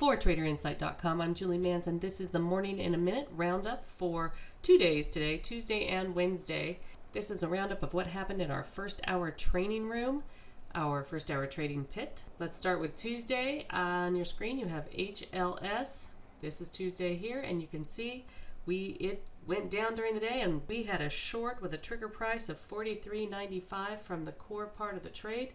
For TraderInsight.com, I'm Julie Mans, and this is the Morning in a Minute roundup for 2 days today, Tuesday and Wednesday. This is a roundup of what happened in our first hour training room, our first hour trading pit. Let's start with Tuesday. On your screen, you have HLS. This is Tuesday here, and you can see it went down during the day, and we had a short with a trigger price of $43.95 from the core part of the trade.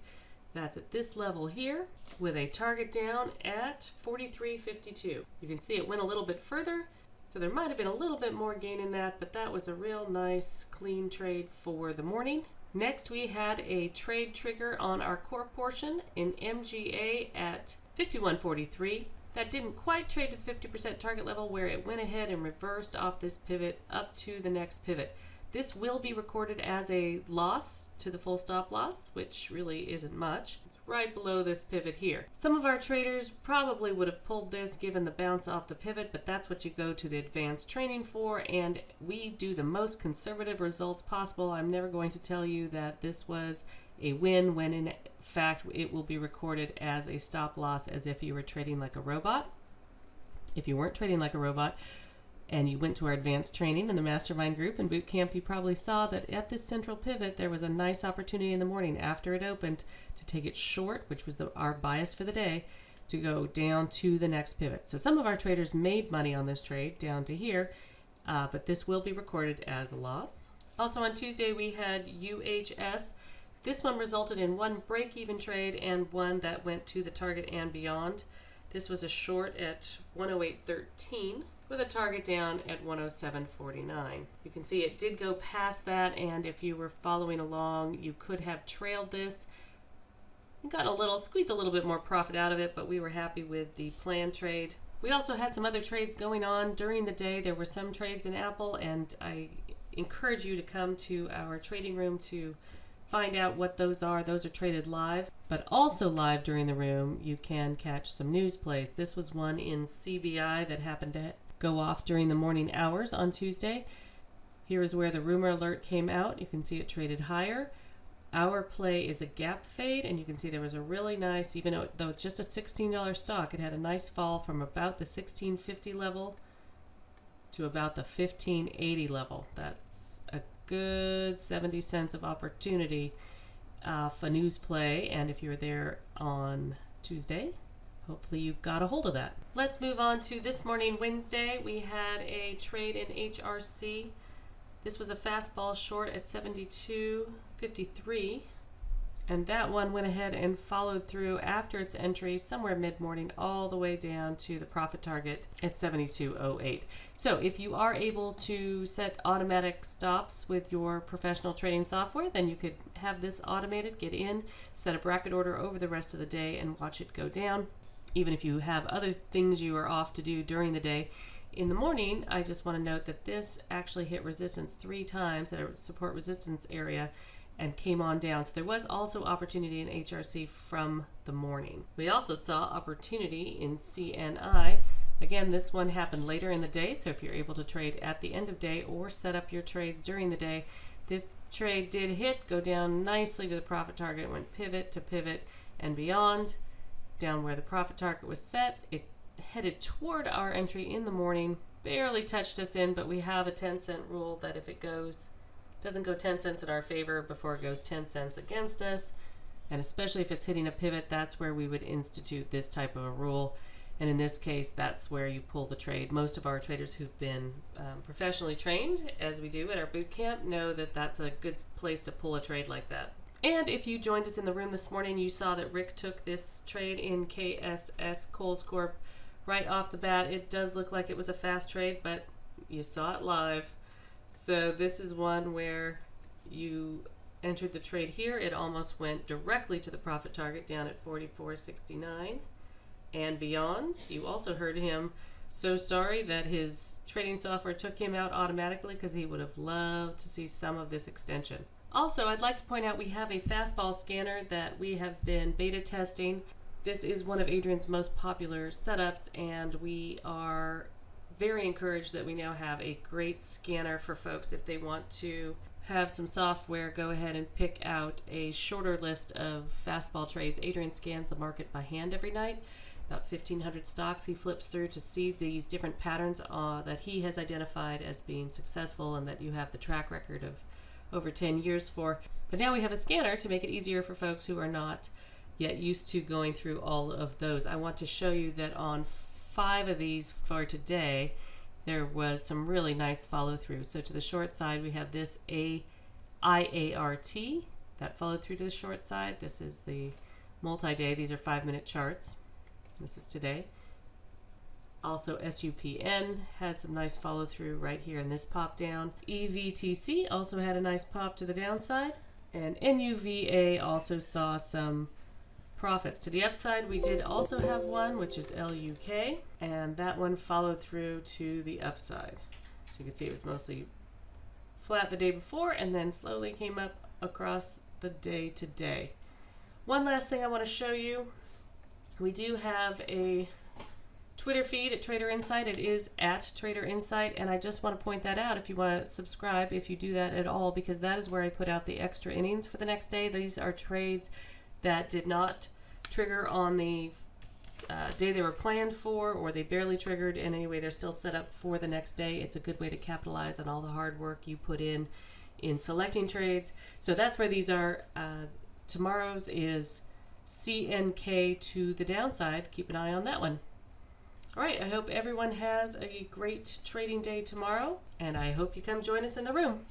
That's at this level here with a target down at $43.52. You can see it went a little bit further, so there might have been a little bit more gain in that, but that was a real nice clean trade for the morning. Next, we had a trade trigger on our core portion in MGA at $51.43. That didn't quite trade to the 50% target level, where it went ahead and reversed off this pivot up to the next pivot. This will be recorded as a loss to the full stop loss, which really isn't much. It's right below this pivot here. Some of our traders probably would have pulled this given the bounce off the pivot, but that's what you go to the advanced training for, and we do the most conservative results possible. I'm never going to tell you that this was a win when in fact it will be recorded as a stop loss, as if you were trading like a robot. If you weren't trading like a robot, and you went to our advanced training in the mastermind group and boot camp, you probably saw that at this central pivot there was a nice opportunity in the morning after it opened to take it short, which was our bias for the day, to go down to the next pivot. So some of our traders made money on this trade down to here, but this will be recorded as a loss. Also on Tuesday we had UHS. This one resulted in one break-even trade and one that went to the target and beyond. This was a short at 108.13 with a target down at 107.49. You can see it did go past that, and if you were following along, you could have trailed this and squeezed a little bit more profit out of it, but we were happy with the planned trade. We also had some other trades going on during the day. There were some trades in Apple, and I encourage you to come to our trading room to find out what those are. Those are traded live, but also live during the room you can catch some news plays. This was one in CBI that happened to go off during the morning hours on Tuesday. Here is where the rumor alert came out. You can see it traded higher. Our play is a gap fade, and you can see there was a really nice, even though it's just a $16 stock, it had a nice fall from about the $16.50 level to about the $15.80 level. That's a good 70 cents of opportunity for news play, and if you're there on Tuesday, hopefully you got a hold of that. Let's move on to this morning, Wednesday. We had a trade in HRC. This was a fastball short at 72.53, and that one went ahead and followed through after its entry somewhere mid-morning all the way down to the profit target at 72.08. So if you are able to set automatic stops with your professional trading software, then you could have this automated, get in, set a bracket order over the rest of the day, and watch it go down. Even if you have other things you are off to do during the day. In the morning, I just want to note that this actually hit resistance 3 times at a support resistance area and came on down. So there was also opportunity in HRC from the morning. We also saw opportunity in CNI. Again, this one happened later in the day, so if you're able to trade at the end of day or set up your trades during the day, this trade did go down nicely to the profit target. It went pivot to pivot and beyond. Down where the profit target was set, it headed toward our entry in the morning, barely touched us in, but we have a 10-cent rule that if it doesn't go 10 cents in our favor before it goes 10 cents against us, and especially if it's hitting a pivot, that's where we would institute this type of a rule. And in this case, that's where you pull the trade. Most of our traders who've been professionally trained, as we do at our boot camp, know that that's a good place to pull a trade like that. And if you joined us in the room this morning, you saw that Rick took this trade in KSS Coles Corp right off the bat. It does look like it was a fast trade, but you saw it live. So this is one where you entered the trade here. It almost went directly to the profit target down at 44.69 and beyond. You also heard him so sorry that his trading software took him out automatically, because he would have loved to see some of this extension. Also, I'd like to point out we have a Fastball Scanner that we have been beta testing. This is one of Adrian's most popular setups, and we are very encouraged that we now have a great scanner for folks if they want to have some software, go ahead and pick out a shorter list of fastball trades. Adrian scans the market by hand every night. about 1,500 stocks he flips through to see these different patterns that he has identified as being successful and that you have the track record of over 10 years for. But now we have a scanner to make it easier for folks who are not yet used to going through all of those. I want to show you that on 5 of these for today, there was some really nice follow through. So to the short side, we have this IART that followed through to the short side. This is the multi-day. These are 5-minute charts. This is today. Also SUPN had some nice follow through right here in this pop down. EVTC also had a nice pop to the downside. And NUVA also saw some profits to the upside. We did also have one, which is LUK, and that one followed through to the upside. So you can see it was mostly flat the day before and then slowly came up across the day today. One last thing I want to show you. We do have a Twitter feed at Trader Insight. It is at Trader Insight, and I just want to point that out if you want to subscribe, if you do that at all, because that is where I put out the extra innings for the next day. These are trades that did not trigger on the day they were planned for, or they barely triggered, and anyway they're still set up for the next day. It's a good way to capitalize on all the hard work you put in selecting trades. So that's where these are. Tomorrow's is CNK to the downside. Keep an eye on that one. All right, I hope everyone has a great trading day tomorrow, and I hope you come join us in the room.